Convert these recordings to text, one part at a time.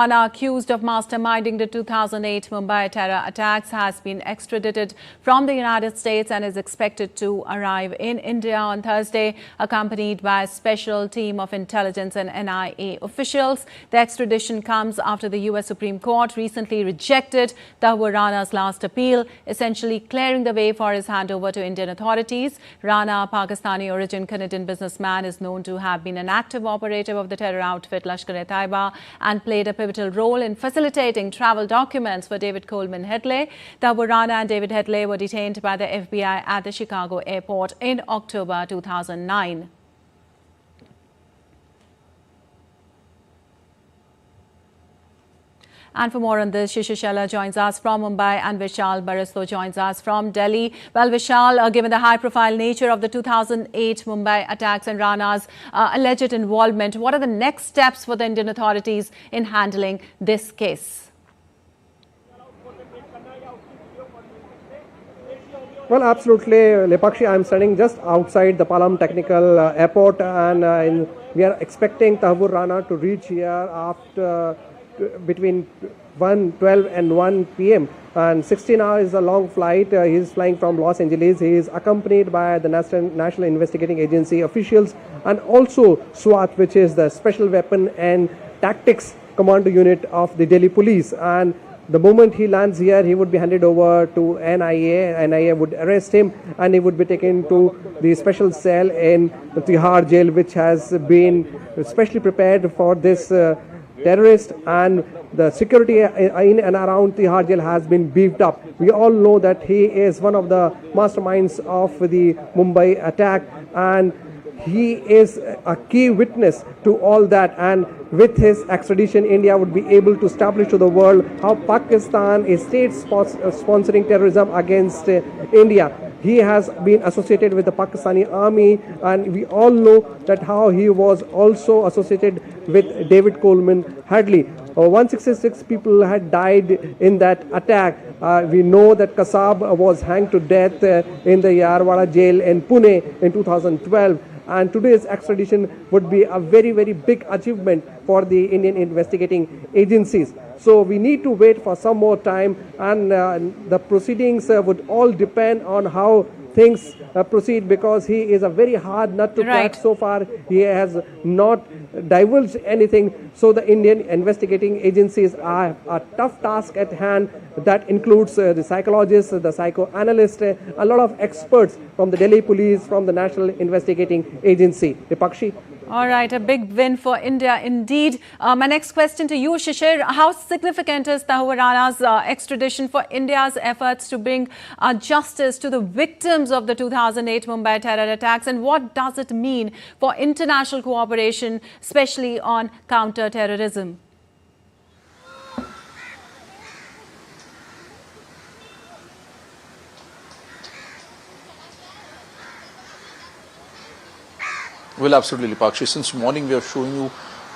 Rana, accused of masterminding the 2008 Mumbai terror attacks, has been extradited from the United States and is expected to arrive in India on Thursday, accompanied by a special team of intelligence and NIA officials. The extradition comes after the US Supreme Court recently rejected Tahawwur Rana's last appeal, essentially clearing the way for his handover to Indian authorities. Rana, Pakistani origin Canadian businessman, is known to have been an active operative of the terror outfit Lashkar-e-Taiba and played a pivotal role in facilitating travel documents for David Coleman Headley. Tahawwur Rana and David Headley were detained by the FBI at the Chicago airport in October 2009. And for more on this, Shishir Sheller joins us from Mumbai and Vishal Barasto joins us from Delhi. Well, Vishal, given the high-profile nature of the 2008 Mumbai attacks and Rana's alleged involvement, what are the next steps for the Indian authorities in handling this case? Well, absolutely, Lepakshi. I'm standing just outside the Palam Technical Airport, and we are expecting Tahawwur Rana to reach here after between 12 and 1 p.m. and 16 hours is a long flight. He is flying from Los Angeles. He is accompanied by the National Investigating Agency officials and also SWAT, which is the Special Weapon and Tactics Commando Unit of the Delhi Police. And the moment he lands here, he would be handed over to NIA. NIA would arrest him and he would be taken to the special cell in Tihar jail, which has been specially prepared for this terrorist, and the security in and around Tihar jail has been beefed up. We all know that he is one of the masterminds of the Mumbai attack, and he is a key witness to all that. And with his extradition, India would be able to establish to the world how Pakistan is sponsoring terrorism against India. He has been associated with the Pakistani army, and we all know that how he was also associated with David Coleman Headley. 166 people had died in that attack. We know that Kasab was hanged to death in the Yarwada jail in Pune in 2012. And today's extradition would be a very, very big achievement for the Indian investigating agencies. So we need to wait for some more time, and the proceedings would all depend on how things proceed, because he is a very hard nut to crack. So far, he has not divulged anything. So the Indian investigating agencies are a tough task at hand. That includes the psychologists, the psychoanalysts, a lot of experts from the Delhi Police, from the National Investigating Agency. Lepakshi. All right, a big win for India indeed. My next question to you, Shishir. How significant is Tahawwur Rana's extradition for India's efforts to bring justice to the victims of the 2008 Mumbai terror attacks? And what does it mean for international cooperation, especially on counter-terrorism? Well, absolutely, Lepakshi. Since morning, we are showing you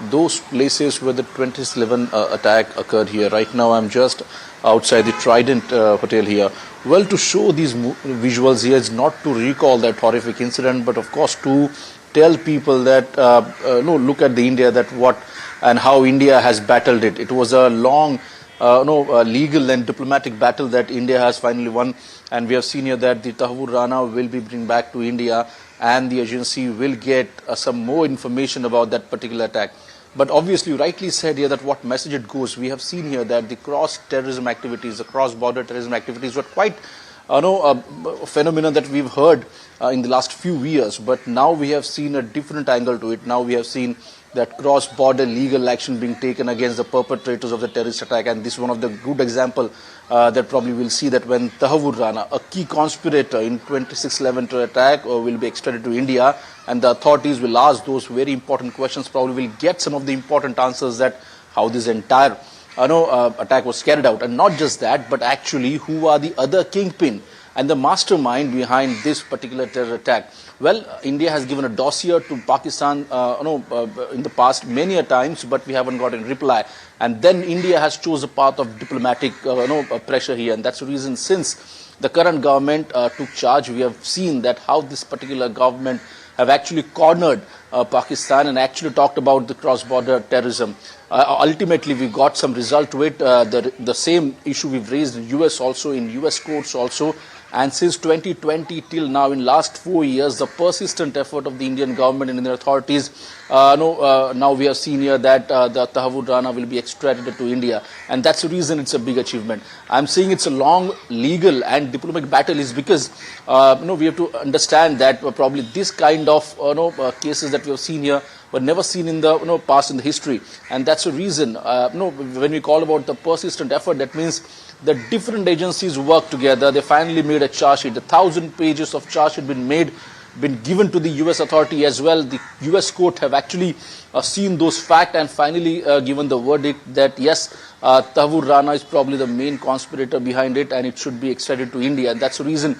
those places where the 2011 attack occurred here. Right now, I'm just outside the Trident Hotel here. Well, to show these visuals here is not to recall that horrific incident, but of course to tell people that, no, look at the India, that what and how India has battled it. It was a long, legal and diplomatic battle that India has finally won. And we have seen here that the Tahawwur Rana will be brought back to India, and the agency will get some more information about that particular attack. But obviously, you rightly said here that what message it goes. We have seen here that the cross-terrorism activities, the cross-border terrorism activities were quite a phenomenon that we've heard in the last few years. But now we have seen a different angle to it. Now we have seen that cross-border legal action being taken against the perpetrators of the terrorist attack. And this is one of the good example that probably we'll see that when Tahawwur Rana, a key conspirator in 26/11 terror attack, will be extradited to India, and the authorities will ask those very important questions, probably will get some of the important answers that how this entire attack was carried out. And not just that, but actually who are the other kingpin and the mastermind behind this particular terror attack. Well, India has given a dossier to Pakistan in the past many a times, but we haven't gotten reply. And then India has chosen a path of diplomatic pressure here, and that's the reason since the current government took charge, we have seen that how this particular government have actually cornered Pakistan and actually talked about the cross-border terrorism. ultimately we got some result to it. The same issue we've raised in US also, in US courts also. And since 2020 till now, in last 4 years, the persistent effort of the Indian government and Indian authorities, now we have seen here that the Tahawwur Rana will be extradited to India. And that's the reason it's a big achievement. I'm saying it's a long legal and diplomatic battle is because, we have to understand that probably this kind of, cases that we have seen here were never seen in the, past in the history. And that's the reason, when we call about the persistent effort, that means the different agencies work together. They finally made a charge sheet. 1,000 pages of charge sheet been given to the US authority as well. The US court have actually seen those facts and finally given the verdict that yes, Tahawwur Rana is probably the main conspirator behind it and it should be extradited to India. And that's the reason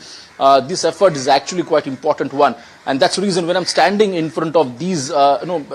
this effort is actually quite important one. And that's the reason when I'm standing in front of these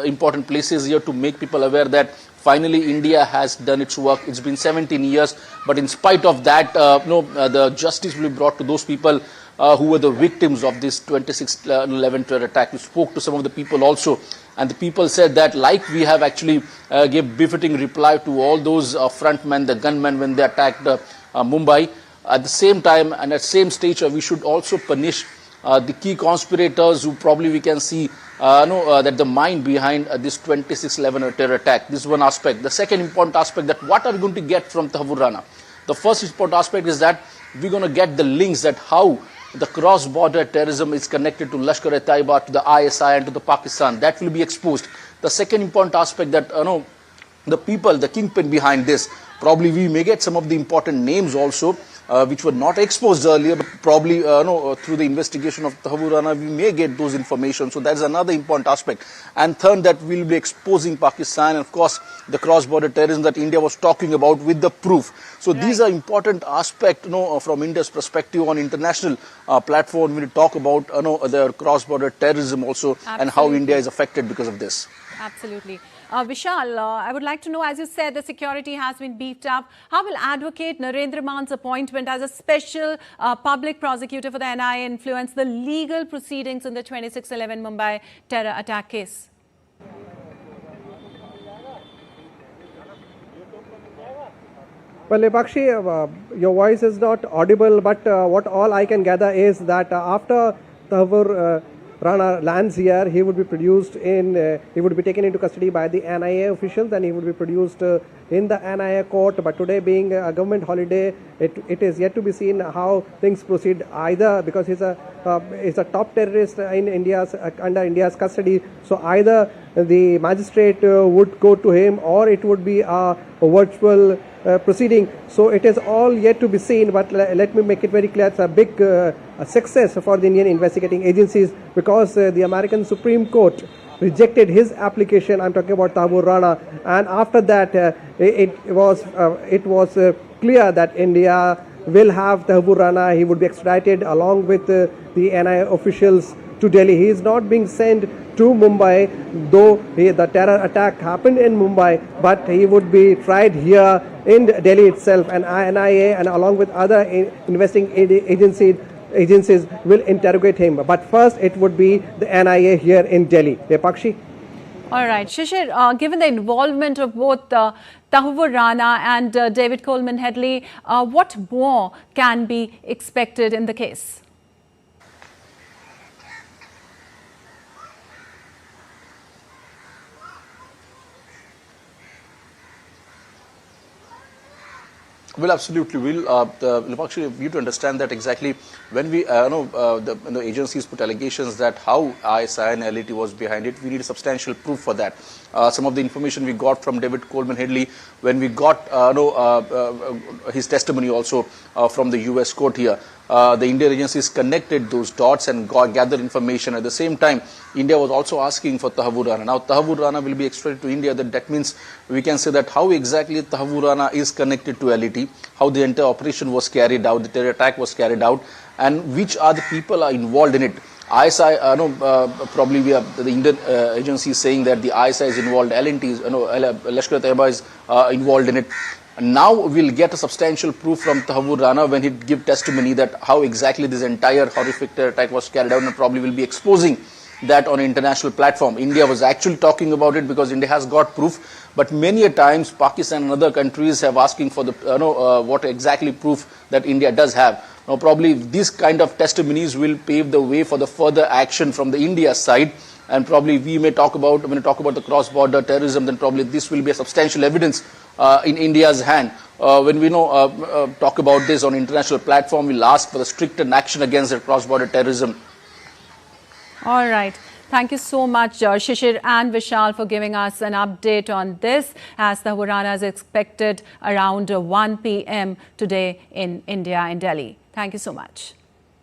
important places here to make people aware that finally India has done its work. It's been 17 years, but in spite of that, the justice will be brought to those people who were the victims of this 26/11 terror attack. We spoke to some of the people also, and the people said that like we have actually gave befitting reply to all those frontmen, the gunmen when they attacked Mumbai, at the same time and at same stage we should also punish the key conspirators who probably we can see that the mind behind this 26/11 terror attack. This is one aspect. The second important aspect, that what are we going to get from Tahawwur Rana? The first important aspect is that we're going to get the links that how the cross-border terrorism is connected to Lashkar-e-Taiba, to the ISI and to the Pakistan. That will be exposed. The second important aspect that the people, the kingpin behind this, probably we may get some of the important names also which were not exposed earlier, but probably through the investigation of Tahawwur Rana, we may get those information. So that's another important aspect. And third, that we'll be exposing Pakistan and of course the cross-border terrorism that India was talking about with the proof. So these are important aspects, from India's perspective on international platform when we talk about the cross-border terrorism also. Absolutely. And how India is affected because of this. Absolutely. Vishal, I would like to know, as you said, the security has been beefed up. How will Advocate Narendra Man's appointment as a special public prosecutor for the NIA influence the legal proceedings in the 26/11 Mumbai terror attack case? Well, Lepakshi, your voice is not audible, but what all I can gather is that after Tahawwur Rana lands here, he would be produced he would be taken into custody by the NIA officials, and he would be produced in the NIA court. But today being a government holiday, it is yet to be seen how things proceed, either because he's a top terrorist in under India's custody. So either the magistrate would go to him, or it would be a virtual proceeding. So it is all yet to be seen, but let me make it very clear, it's a big success for the Indian investigating agencies, because the American Supreme Court rejected his application. I'm talking about Tahawwur Rana, and after that it was clear that India will have Tahawwur Rana. He would be extradited along with the NIA officials to Delhi. He is not being sent to Mumbai, though the terror attack happened in Mumbai, but he would be tried here in Delhi itself, and NIA and along with other investigating agencies will interrogate him. But first it would be the NIA here in Delhi. Lepakshi? All right. Shishir, given the involvement of both Tahawwur Rana and David Coleman Headley, what more can be expected in the case? Well, absolutely. Lepakshi, we need to understand that exactly when we, the agencies put allegations that how ISI and LET was behind it, we need substantial proof for that. Some of the information we got from David Coleman Headley, when we got his testimony also from the US court here, the Indian agencies connected those dots and gathered information. At the same time, India was also asking for Tahawwur Rana. Now, Tahawwur Rana will be extradited to India. That means we can say that how exactly Tahawwur Rana is connected to LET, how the entire operation was carried out, the terror attack was carried out, and which are the people are involved in it. ISI, probably we have the Indian agency saying that the ISI is involved, LNT is, Lashkar-e-Taiba is involved in it. Now we'll get a substantial proof from Tahawwur Rana when he give testimony that how exactly this entire horrific terror attack was carried out, and probably will be exposing that on an international platform. India was actually talking about it because India has got proof, but many a times Pakistan and other countries have asking for the what exactly proof that India does have. Now probably these kind of testimonies will pave the way for the further action from the India side, and probably we may talk about, when we talk about the cross-border terrorism, then probably this will be a substantial evidence in India's hand. When we talk about this on international platform, we'll ask for the stricter action against the cross-border terrorism. All right. Thank you so much, Shishir and Vishal, for giving us an update on this, as Tahawwur Rana is expected around 1 p.m. today in India, in Delhi. Thank you so much.